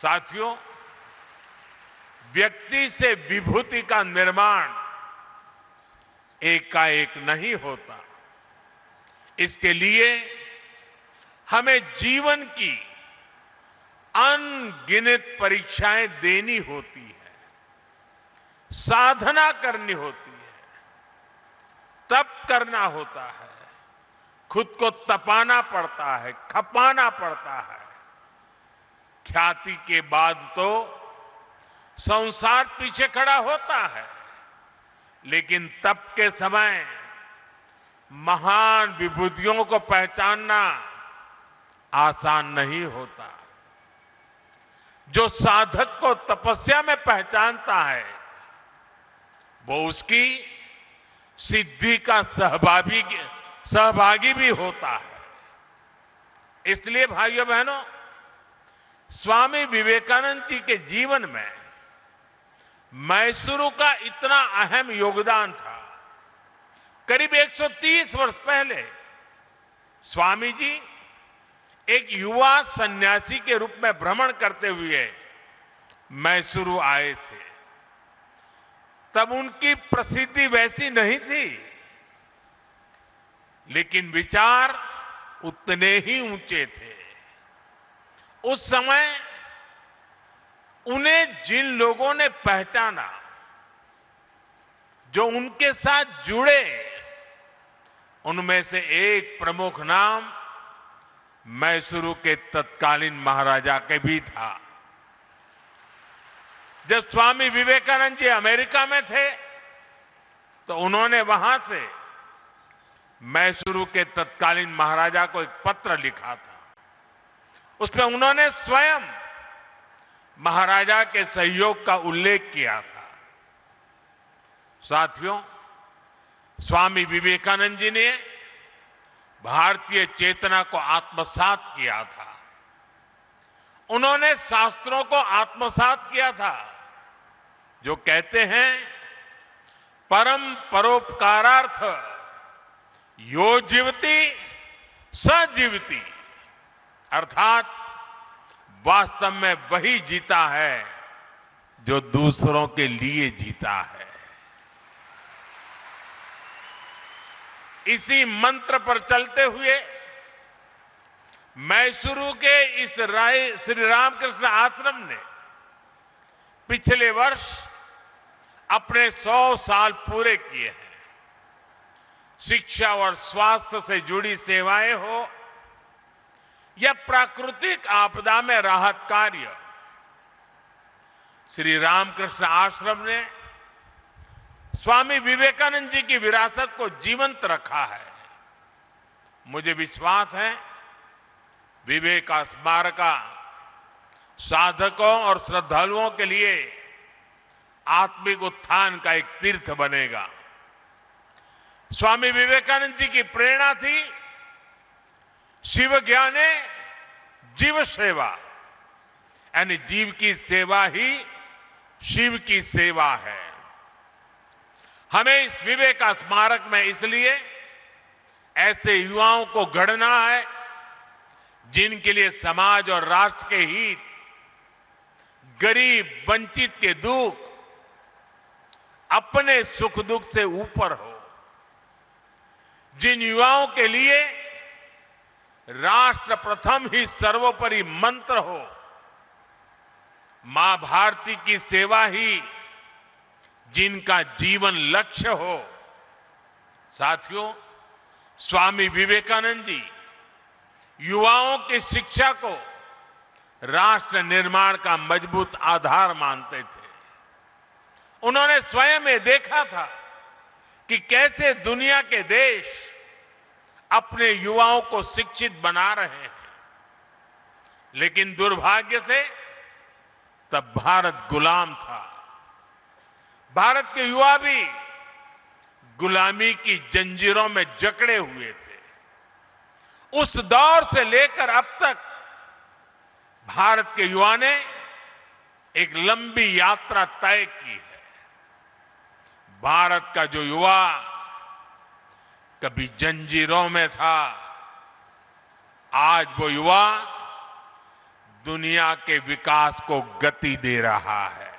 साथियों, व्यक्ति से विभूति का निर्माण एकाएक नहीं होता। इसके लिए हमें जीवन की अनगिनत परीक्षाएं देनी होती है, साधना करनी होती है, तप करना होता है, खुद को तपाना पड़ता है, खपाना पड़ता है। ख्याति के बाद तो संसार पीछे खड़ा होता है, लेकिन तप के समय महान विभूतियों को पहचानना आसान नहीं होता। जो साधक को तपस्या में पहचानता है, वो उसकी सिद्धि का सहभागी भी होता है। इसलिए भाइयों बहनों, स्वामी विवेकानंद जी के जीवन में मैसूरू का इतना अहम योगदान था। करीब 130 वर्ष पहले स्वामी जी एक युवा सन्यासी के रूप में भ्रमण करते हुए मैसूरू आए थे। तब उनकी प्रसिद्धि वैसी नहीं थी, लेकिन विचार उतने ही ऊंचे थे। उस समय उन्हें जिन लोगों ने पहचाना, जो उनके साथ जुड़े, उनमें से एक प्रमुख नाम मैसूरू के तत्कालीन महाराजा के भी था। जब स्वामी विवेकानंद जी अमेरिका में थे, तो उन्होंने वहां से मैसूरू के तत्कालीन महाराजा को एक पत्र लिखा था। उसमें उन्होंने स्वयं महाराजा के सहयोग का उल्लेख किया था। साथियों, स्वामी विवेकानंद जी ने भारतीय चेतना को आत्मसात किया था। उन्होंने शास्त्रों को आत्मसात किया था, जो कहते हैं परम परोपकारार्थ यो जीवति स जीवति, अर्थात वास्तव में वही जीता है जो दूसरों के लिए जीता है। इसी मंत्र पर चलते हुए मैसूरू के इस श्री रामकृष्ण आश्रम ने पिछले वर्ष अपने 100 साल पूरे किए हैं। शिक्षा और स्वास्थ्य से जुड़ी सेवाएं हो या प्राकृतिक आपदा में राहत कार्य, श्री रामकृष्ण आश्रम ने स्वामी विवेकानंद जी की विरासत को जीवंत रखा है। मुझे विश्वास है विवेक स्मारका साधकों और श्रद्धालुओं के लिए आत्मिक उत्थान का एक तीर्थ बनेगा। स्वामी विवेकानंद जी की प्रेरणा थी शिव ज्ञाने जीव सेवा, यानी जीव की सेवा ही शिव की सेवा है। हमें इस विवेक स्मारक में इसलिए ऐसे युवाओं को गढ़ना है जिनके लिए समाज और राष्ट्र के हित, गरीब वंचित के दुख अपने सुख दुख से ऊपर हो, जिन युवाओं के लिए राष्ट्र प्रथम ही सर्वोपरि मंत्र हो, मां भारती की सेवा ही जिनका जीवन लक्ष्य हो। साथियों, स्वामी विवेकानंद जी युवाओं की शिक्षा को राष्ट्र निर्माण का मजबूत आधार मानते थे। उन्होंने स्वयं ये देखा था कि कैसे दुनिया के देश अपने युवाओं को शिक्षित बना रहे हैं, लेकिन दुर्भाग्य से तब भारत गुलाम था। भारत के युवा भी गुलामी की जंजीरों में जकड़े हुए थे। उस दौर से लेकर अब तक भारत के युवा ने एक लंबी यात्रा तय की है। भारत का जो युवा कभी जंजीरों में था, आज वो युवा दुनिया के विकास को गति दे रहा है।